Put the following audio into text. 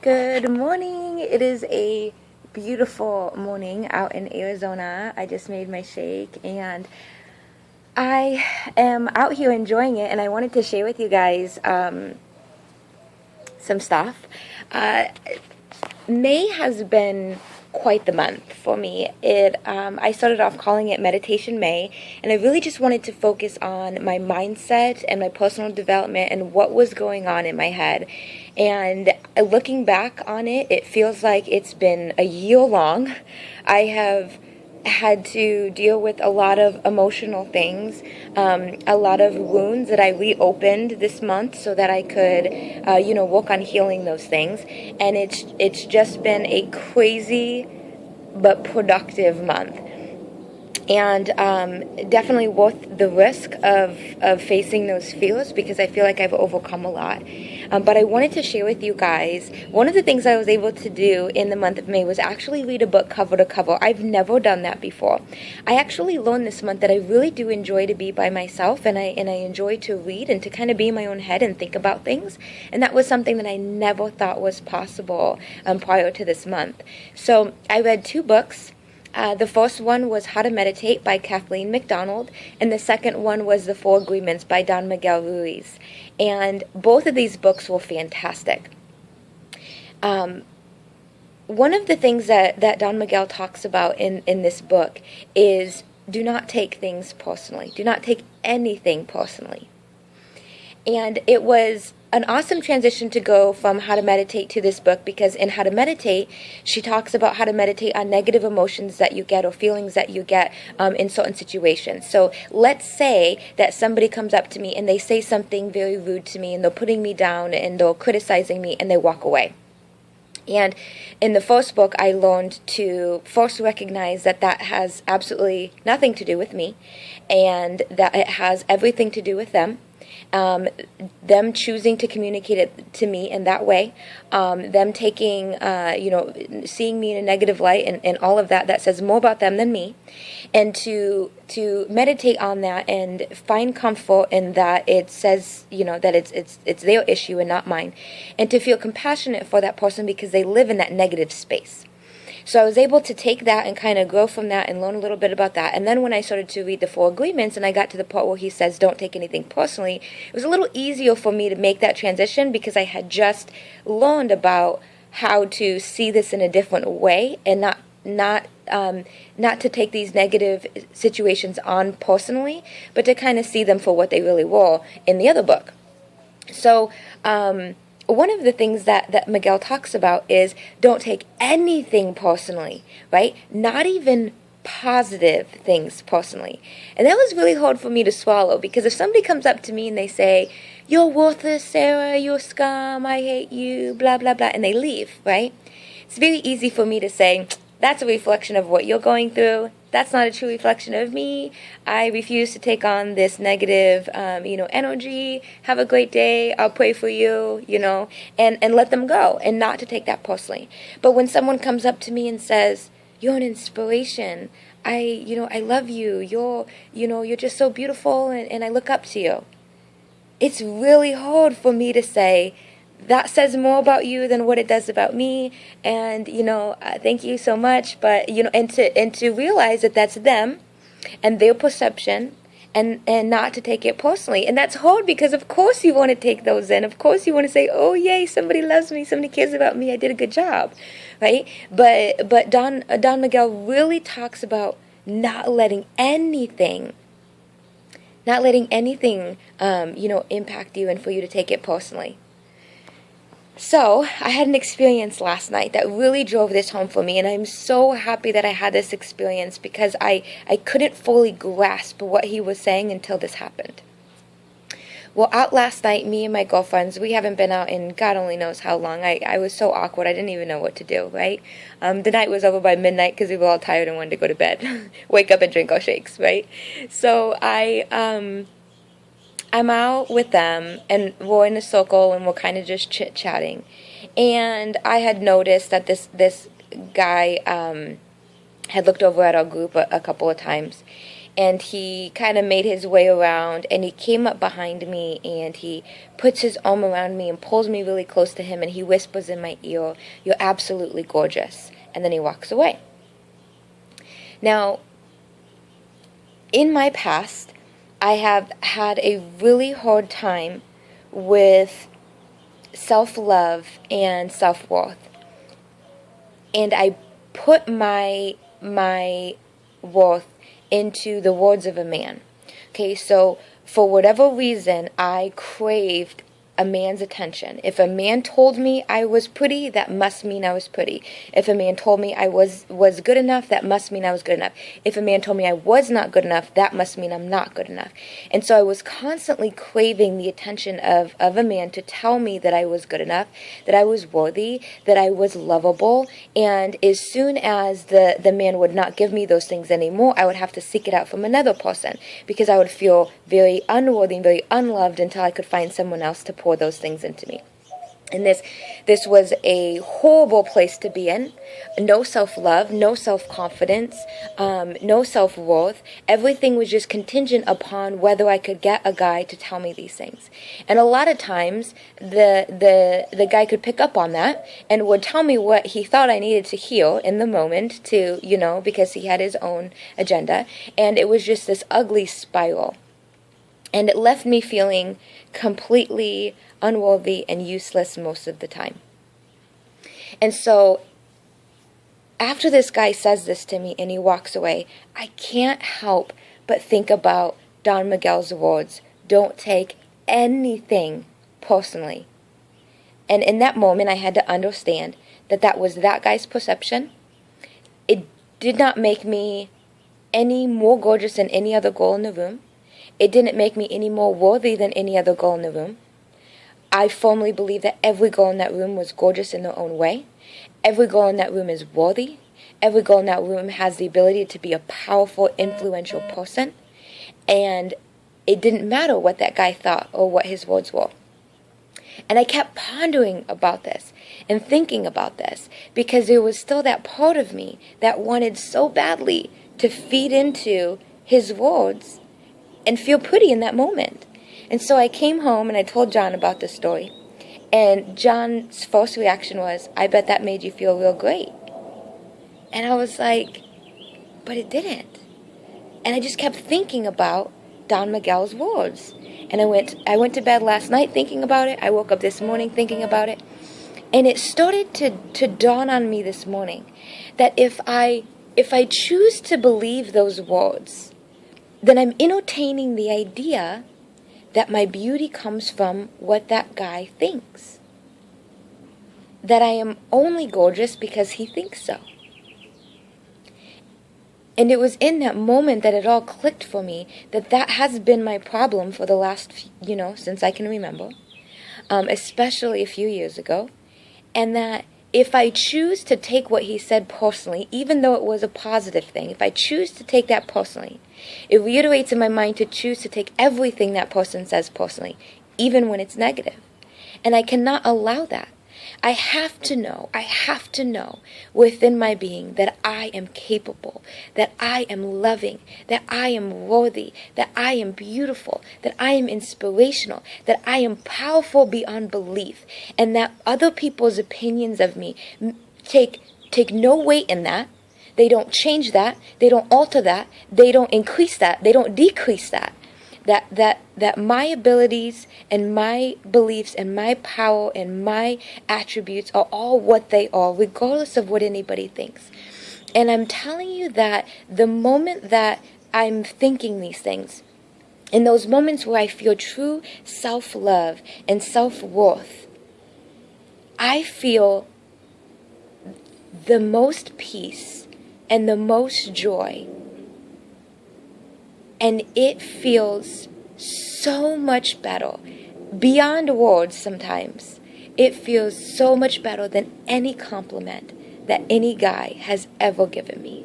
Good morning. It is a beautiful morning out in Arizona. I just made my shake and I am out here enjoying it, and I wanted to share with you guys some stuff. Uh, May has been quite the month for me. I started off calling it Meditation May, and I really just wanted to focus on my mindset and my personal development and what was going on in my head. And looking back on it, it feels like it's been a year long. I have had to deal with a lot of emotional things, a lot of wounds that I reopened this month so that I could, work on healing those things. And it's just been a crazy but productive month. And definitely worth the risk of facing those fears, because I feel like I've overcome a lot. But I wanted to share with you guys, one of the things I was able to do in the month of May was actually read a book cover to cover. I've never done that before. I actually learned this month that I really do enjoy to be by myself, and I enjoy to read and to kind of be in my own head and think about things. And that was something that I never thought was possible prior to this month. So I read two books. The first one was How to Meditate by Kathleen McDonald, and the second one was The Four Agreements by Don Miguel Ruiz. And both of these books were fantastic. One of the things that Don Miguel talks about in this book is do not take things personally. Do not take anything personally. And it was an awesome transition to go from How to Meditate to this book, because in How to Meditate, she talks about how to meditate on negative emotions that you get or feelings that you get in certain situations. So let's say that somebody comes up to me and they say something very rude to me, and they're putting me down and they're criticizing me, and they walk away. And in the first book, I learned to first recognize that that has absolutely nothing to do with me, and that it has everything to do with them. Them choosing to communicate it to me in that way, them taking, seeing me in a negative light, and all of that says more about them than me, and to meditate on that and find comfort in that it says, that it's their issue and not mine, and to feel compassionate for that person because they live in that negative space. So I was able to take that and kind of grow from that and learn a little bit about that. And then when I started to read the Four Agreements and I got to the part where he says, don't take anything personally, it was a little easier for me to make that transition, because I had just learned about how to see this in a different way and not to take these negative situations on personally, but to kind of see them for what they really were in the other book. So, one of the things that Miguel talks about is don't take anything personally, right? Not even positive things personally. And that was really hard for me to swallow, because if somebody comes up to me and they say, you're worthless, Sarah, you're scum, I hate you, blah, blah, blah, and they leave, right? It's very easy for me to say, that's a reflection of what you're going through. That's not a true reflection of me. I refuse to take on this negative, energy. Have a great day. I'll pray for you, and let them go, and not to take that personally. But when someone comes up to me and says, you're an inspiration. I love you. You're just so beautiful, and I look up to you. It's really hard for me to say, that says more about you than what it does about me, and thank you so much, but and to realize that that's them and their perception, and not to take it personally. And that's hard, because of course you want to take those in, of course you want to say, oh yay, somebody loves me, somebody cares about me, I did a good job, right? But Don Miguel really talks about not letting anything impact you and for you to take it personally. So, I had an experience last night that really drove this home for me, and I'm so happy that I had this experience, because I couldn't fully grasp what he was saying until this happened. Well, out last night, me and my girlfriends, we haven't been out in God only knows how long. I was so awkward, I didn't even know what to do, right? The night was over by midnight because we were all tired and wanted to go to bed. Wake up and drink our shakes, right? So I'm out with them, and we're in a circle, and we're kind of just chit-chatting. And I had noticed that this guy had looked over at our group a couple of times. and he kind of made his way around, and he came up behind me, and he puts his arm around me and pulls me really close to him, and he whispers in my ear, "You're absolutely gorgeous." And then he walks away. Now, in my past, I have had a really hard time with self-love and self-worth. And I put my worth into the words of a man. Okay, so for whatever reason, I craved a man's attention. If a man told me I was pretty, that must mean I was pretty. If a man told me I was good enough, that must mean I was good enough. If a man told me I was not good enough, that must mean I'm not good enough. And so I was constantly craving the attention of a man to tell me that I was good enough, that I was worthy, that I was lovable. And as soon as the man would not give me those things anymore, I would have to seek it out from another person, because I would feel very unworthy and very unloved until I could find someone else to pour those things into me. And this was a horrible place to be in. No self-love, no self-confidence, no self-worth. Everything was just contingent upon whether I could get a guy to tell me these things. And a lot of times, the guy could pick up on that and would tell me what he thought I needed to hear in the moment to, because he had his own agenda. And it was just this ugly spiral. And it left me feeling completely unworthy and useless most of the time. And so, after this guy says this to me and he walks away, I can't help but think about Don Miguel's words, "Don't take anything personally." And in that moment, I had to understand that that was that guy's perception. It did not make me any more gorgeous than any other girl in the room. It didn't make me any more worthy than any other girl in the room. I firmly believe that every girl in that room was gorgeous in their own way. Every girl in that room is worthy. Every girl in that room has the ability to be a powerful, influential person. And it didn't matter what that guy thought or what his words were. And I kept pondering about this and thinking about this, because there was still that part of me that wanted so badly to feed into his words and feel pretty in that moment. And so I came home and I told John about this story. And John's first reaction was, "I bet that made you feel real great." And I was like, but it didn't. And I just kept thinking about Don Miguel's words. And I went to bed last night thinking about it. I woke up this morning thinking about it. And it started to dawn on me this morning that if I choose to believe those words, then I'm entertaining the idea that my beauty comes from what that guy thinks. That I am only gorgeous because he thinks so. And it was in that moment that it all clicked for me that has been my problem for the last, since I can remember, especially a few years ago. And that if I choose to take what he said personally, even though it was a positive thing, if I choose to take that personally, it reiterates in my mind to choose to take everything that person says personally, even when it's negative. And I cannot allow that. I have to know within my being that I am capable, that I am loving, that I am worthy, that I am beautiful, that I am inspirational, that I am powerful beyond belief, and that other people's opinions of me take no weight in that. They don't change that. They don't alter that. They don't increase that. They don't decrease that. That my abilities and my beliefs and my power and my attributes are all what they are, regardless of what anybody thinks. And I'm telling you that the moment that I'm thinking these things, in those moments where I feel true self-love and self-worth, I feel the most peace and the most joy. And it feels so much better, beyond words sometimes. It feels so much better than any compliment that any guy has ever given me.